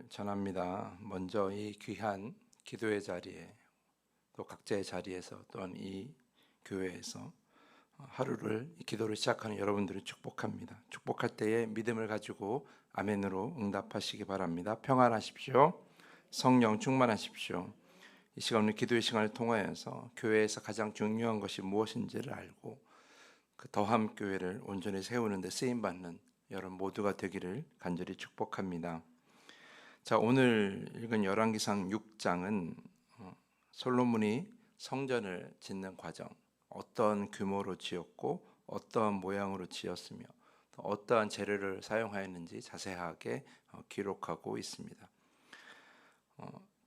전합니다. 먼저 이 귀한 기도의 자리에 또 각자의 자리에서 또한 이 교회에서 하루를 이 기도를 시작하는 여러분들을 축복합니다. 축복할 때에 믿음을 가지고 아멘으로 응답하시기 바랍니다. 평안하십시오. 성령 충만하십시오. 이 시간 오늘 기도의 시간을 통하여서 교회에서 가장 중요한 것이 무엇인지를 알고 그 더함 교회를 온전히 세우는 데 쓰임 받는 여러분 모두가 되기를 간절히 축복합니다. 자, 오늘 읽은 열왕기상 6장은 솔로몬이 성전을 짓는 과정, 어떤 규모로 지었고 어떠한 모양으로 지었으며 또 어떠한 재료를 사용하였는지 자세하게 기록하고 있습니다.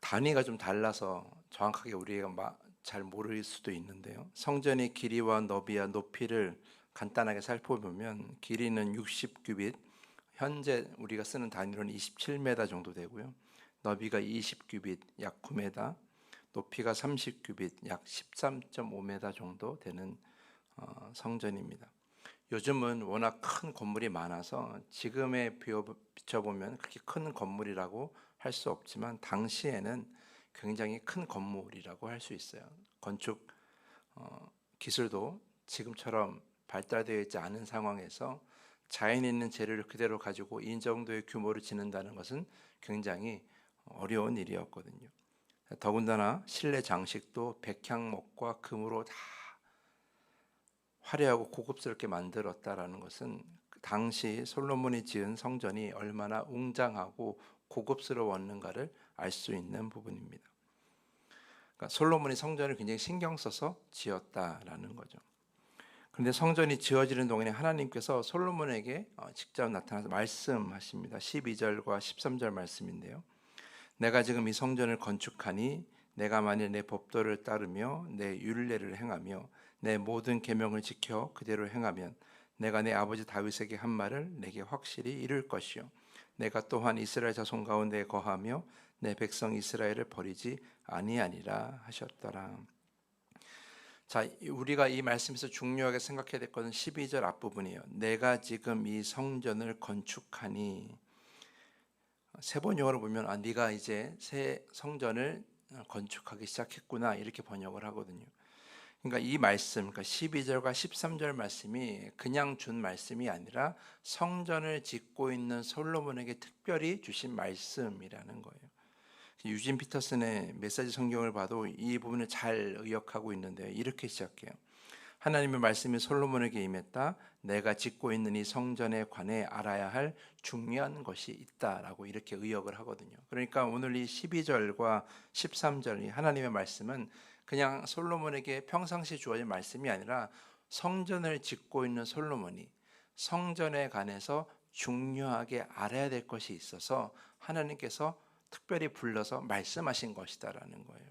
단위가 좀 달라서 정확하게 우리가 잘 모를 수도 있는데요. 성전의 길이와 너비와 높이를 간단하게 살펴보면 길이는 60규빗, 현재 우리가 쓰는 단위로는 27m 정도 되고요. 너비가 20규빗, 약 9m, 높이가 30규빗, 약 13.5m 정도 되는 성전입니다. 요즘은 워낙 큰 건물이 많아서 지금에 비춰보면 그렇게 큰 건물이라고 할 수 없지만 당시에는 굉장히 큰 건물이라고 할 수 있어요. 건축 기술도 지금처럼 발달되어 있지 않은 상황에서 자연에 있는 재료를 그대로 가지고 이 정도의 규모를 짓는다는 것은 굉장히 어려운 일이었거든요. 더군다나 실내 장식도 백향목과 금으로 다 화려하고 고급스럽게 만들었다라는 것은 당시 솔로몬이 지은 성전이 얼마나 웅장하고 고급스러웠는가를 알 수 있는 부분입니다. 그러니까 솔로몬이 성전을 굉장히 신경 써서 지었다라는 거죠. 그런데 성전이 지어지는 동안에 하나님께서 솔로몬에게 직접 나타나서 말씀하십니다. 12절과 13절 말씀인데요. 내가 지금 이 성전을 건축하니 내가 만일 내 법도를 따르며 내 율례를 행하며 내 모든 계명을 지켜 그대로 행하면 내가 내 아버지 다윗에게 한 말을 내게 확실히 이룰 것이요 내가 또한 이스라엘 자손 가운데 거하며 내 백성 이스라엘을 버리지 아니하니라 하셨더라. 자, 우리가 이 말씀에서 중요하게 생각해야 될 것은 12절 앞부분이에요. 내가 지금 이 성전을 건축하니, 세 번역으로 보면 네가 이제 새 성전을 건축하기 시작했구나 이렇게 번역을 하거든요. 그러니까 이 말씀, 그러니까 12절과 13절 말씀이 그냥 준 말씀이 아니라 성전을 짓고 있는 솔로몬에게 특별히 주신 말씀이라는 거예요. 유진 피터슨의 메시지 성경을 봐도 이 부분을 잘 의역하고 있는데요. 이렇게 시작해요. 하나님의 말씀이 솔로몬에게 임했다. 내가 짓고 있는 이 성전에 관해 알아야 할 중요한 것이 있다라고 이렇게 의역을 하거든요. 그러니까 오늘 이 12절과 13절 이 하나님의 말씀은 그냥 솔로몬에게 평상시 주어진 말씀이 아니라 성전을 짓고 있는 솔로몬이 성전에 관해서 중요하게 알아야 될 것이 있어서 하나님께서 특별히 불러서 말씀하신 것이다라는 거예요.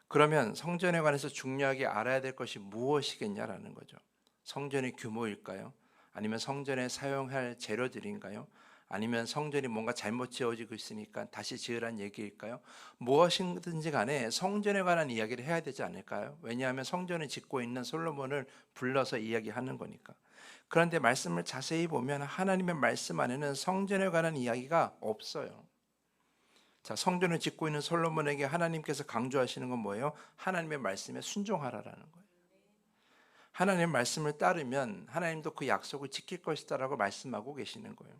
그러면 성전에 관해서 중요하게 알아야 될 것이 무엇이겠냐라는 거죠. 성전의 규모일까요? 아니면 성전에 사용할 재료들인가요? 아니면 성전이 뭔가 잘못 지어지고 있으니까 다시 지으란 얘기일까요? 무엇이든지 간에 성전에 관한 이야기를 해야 되지 않을까요? 왜냐하면 성전을 짓고 있는 솔로몬을 불러서 이야기하는 거니까. 그런데 말씀을 자세히 보면 하나님의 말씀 안에는 성전에 관한 이야기가 없어요. 자, 성전을 짓고 있는 솔로몬에게 하나님께서 강조하시는 건 뭐예요? 하나님의 말씀에 순종하라라는 거예요. 하나님의 말씀을 따르면 하나님도 그 약속을 지킬 것이다라고 말씀하고 계시는 거예요.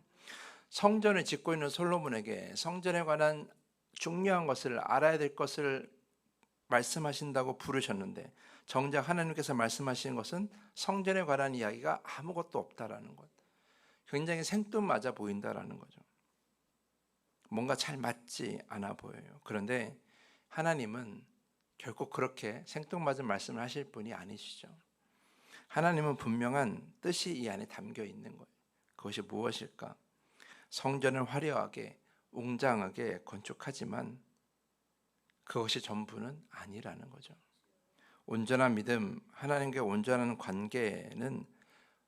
성전을 짓고 있는 솔로몬에게 성전에 관한 중요한 것을 알아야 될 것을 말씀하신다고 부르셨는데 정작 하나님께서 말씀하시는 것은 성전에 관한 이야기가 아무것도 없다라는 것. 굉장히 생뚱맞아 보인다라는 거죠. 뭔가 잘 맞지 않아 보여요. 그런데 하나님은 결코 그렇게 생뚱맞은 말씀을 하실 분이 아니시죠. 하나님은 분명한 뜻이 이 안에 담겨 있는 거예요. 그것이 무엇일까? 성전을 화려하게 웅장하게 건축하지만 그것이 전부는 아니라는 거죠. 온전한 믿음, 하나님과 온전한 관계는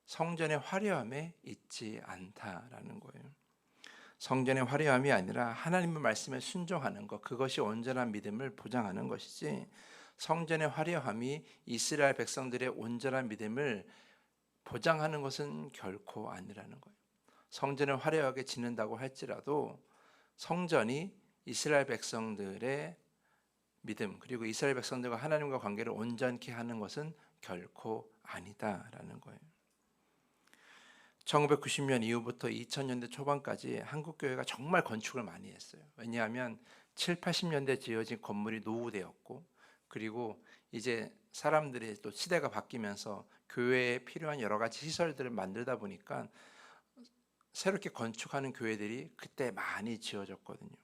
성전의 화려함에 있지 않다라는 거예요. 성전의 화려함이 아니라 하나님의 말씀에 순종하는 것, 그것이 온전한 믿음을 보장하는 것이지 성전의 화려함이 이스라엘 백성들의 온전한 믿음을 보장하는 것은 결코 아니라는 거예요. 성전을 화려하게 짓는다고 할지라도 성전이 이스라엘 백성들의 믿음, 그리고 이스라엘 백성들과 하나님과 관계를 온전케 하는 것은 결코 아니다라는 거예요. 1990년 이후부터 2000년대 초반까지 한국 교회가 정말 건축을 많이 했어요. 왜냐하면 7, 80년대 지어진 건물이 노후되었고, 그리고 이제 사람들이 또 시대가 바뀌면서 교회에 필요한 여러 가지 시설들을 만들다 보니까 새롭게 건축하는 교회들이 그때 많이 지어졌거든요.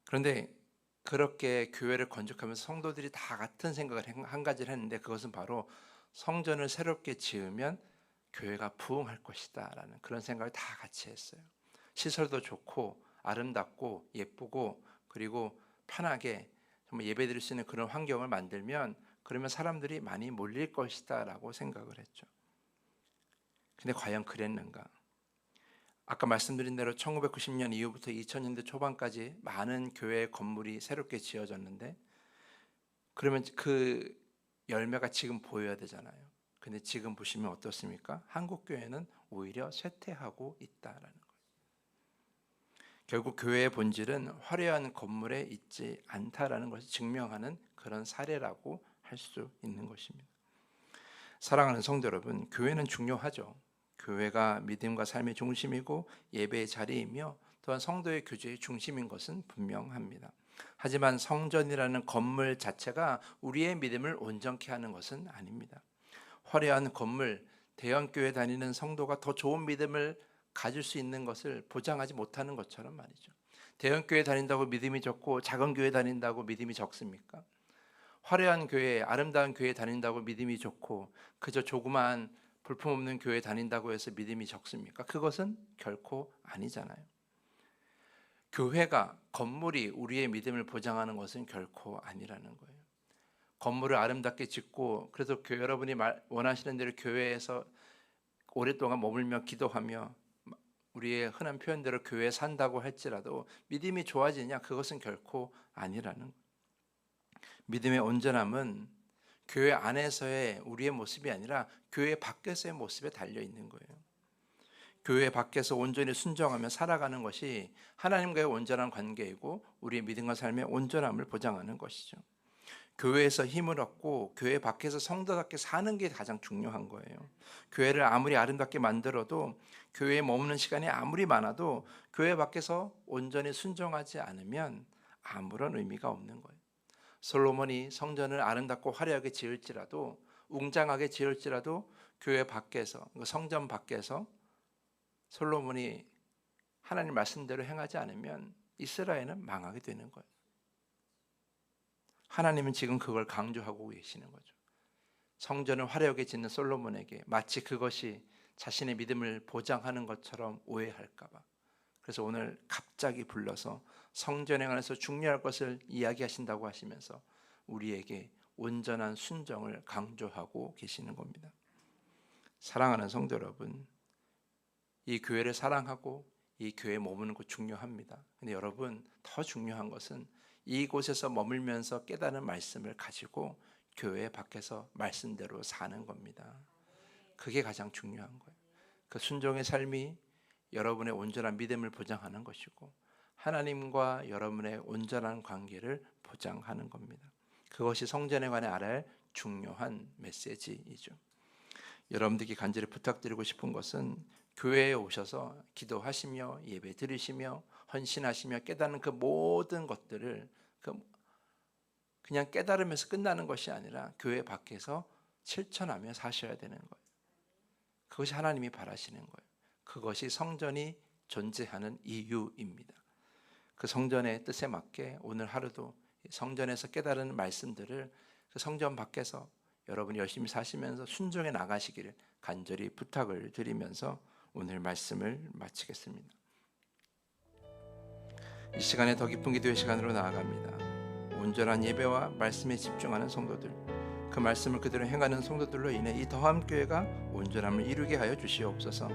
그런데 그렇게 교회를 건축하면서 성도들이 다 같은 생각을 한 가지를 했는데, 그것은 바로 성전을 새롭게 지으면 교회가 부흥할 것이다 라는 그런 생각을 다 같이 했어요. 시설도 좋고 아름답고 예쁘고 그리고 편하게 정말 예배드릴 수 있는 그런 환경을 만들면, 그러면 사람들이 많이 몰릴 것이다 라고 생각을 했죠. 근데 과연 그랬는가? 아까 말씀드린 대로 1990년 이후부터 2000년대 초반까지 많은 교회 건물이 새롭게 지어졌는데, 그러면 그 열매가 지금 보여야 되잖아요. 근데 지금 보시면 어떻습니까? 한국 교회는 오히려 쇠퇴하고 있다라는 거예요. 결국 교회의 본질은 화려한 건물에 있지 않다라는 것을 증명하는 그런 사례라고 할 수 있는 것입니다. 사랑하는 성도 여러분, 교회는 중요하죠. 교회가 믿음과 삶의 중심이고 예배의 자리이며 또한 성도의 교제의 중심인 것은 분명합니다. 하지만 성전이라는 건물 자체가 우리의 믿음을 온전케 하는 것은 아닙니다. 화려한 건물, 대형교회 다니는 성도가 더 좋은 믿음을 가질 수 있는 것을 보장하지 못하는 것처럼 말이죠. 대형교회 다닌다고 믿음이 적고 작은 교회 다닌다고 믿음이 적습니까? 화려한 교회, 아름다운 교회 다닌다고 믿음이 좋고 그저 조그마한 볼품없는 교회 다닌다고 해서 믿음이 적습니까? 그것은 결코 아니잖아요. 교회가, 건물이 우리의 믿음을 보장하는 것은 결코 아니라는 거예요. 건물을 아름답게 짓고 그래서 여러분이 원하시는 대로 교회에서 오랫동안 머물며 기도하며 우리의 흔한 표현대로 교회에 산다고 할지라도 믿음이 좋아지냐? 그것은 결코 아니라는 거예요. 믿음의 온전함은 교회 안에서의 우리의 모습이 아니라 교회 밖에서의 모습에 달려 있는 거예요. 교회 밖에서 온전히 순종하며 살아가는 것이 하나님과의 온전한 관계이고 우리의 믿음과 삶의 온전함을 보장하는 것이죠. 교회에서 힘을 얻고 교회 밖에서 성도답게 사는 게 가장 중요한 거예요. 교회를 아무리 아름답게 만들어도, 교회에 머무는 시간이 아무리 많아도 교회 밖에서 온전히 순종하지 않으면 아무런 의미가 없는 거예요. 솔로몬이 성전을 아름답고 화려하게 지을지라도, 웅장하게 지을지라도 교회 밖에서, 성전 밖에서 솔로몬이 하나님 말씀대로 행하지 않으면 이스라엘은 망하게 되는 거예요. 하나님은 지금 그걸 강조하고 계시는 거죠. 성전을 화려하게 짓는 솔로몬에게 마치 그것이 자신의 믿음을 보장하는 것처럼 오해할까 봐. 그래서 오늘 갑자기 불러서 성전에 관해서 중요할 것을 이야기하신다고 하시면서 우리에게 온전한 순종을 강조하고 계시는 겁니다. 사랑하는 성도 여러분, 이 교회를 사랑하고 이 교회에 머무는 것 중요합니다. 근데 여러분, 더 중요한 것은 이곳에서 머물면서 깨닫는 말씀을 가지고 교회 밖에서 말씀대로 사는 겁니다. 그게 가장 중요한 거예요. 그 순종의 삶이 여러분의 온전한 믿음을 보장하는 것이고 하나님과 여러분의 온전한 관계를 보장하는 겁니다. 그것이 성전에 관해 알아야 할 중요한 메시지이죠. 여러분들께 간절히 부탁드리고 싶은 것은 교회에 오셔서 기도하시며 예배 드리시며 헌신하시며 깨닫는 그 모든 것들을 그냥 깨달으면서 끝나는 것이 아니라 교회 밖에서 실천하며 사셔야 되는 거예요. 그것이 하나님이 바라시는 거예요. 그것이 성전이 존재하는 이유입니다. 그 성전의 뜻에 맞게 오늘 하루도 성전에서 깨달은 말씀들을 그 성전 밖에서 여러분이 열심히 사시면서 순종해 나가시기를 간절히 부탁을 드리면서 오늘 말씀을 마치겠습니다. 이 시간에 더 깊은 기도의 시간으로 나아갑니다. 온전한 예배와 말씀에 집중하는 성도들, 그 말씀을 그대로 행하는 성도들로 인해 이 더함교회가 온전함을 이루게 하여 주시옵소서.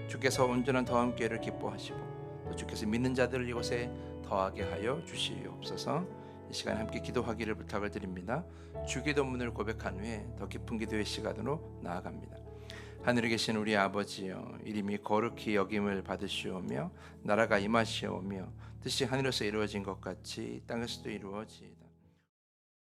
주께서 온전한 더함교회를 기뻐하시고 또 주께서 믿는 자들을 이곳에 더하게 하여 주시옵소서. 이 시간에 함께 기도하기를 부탁을 드립니다. 주기도문을 고백한 후에 더 깊은 기도의 시간으로 나아갑니다. 하늘에 계신 우리 아버지여, 이름이 거룩히 여김을 받으시오며 나라가 임하시오며 뜻이 하늘에서 이루어진 것 같이 땅에서도 이루어지이다.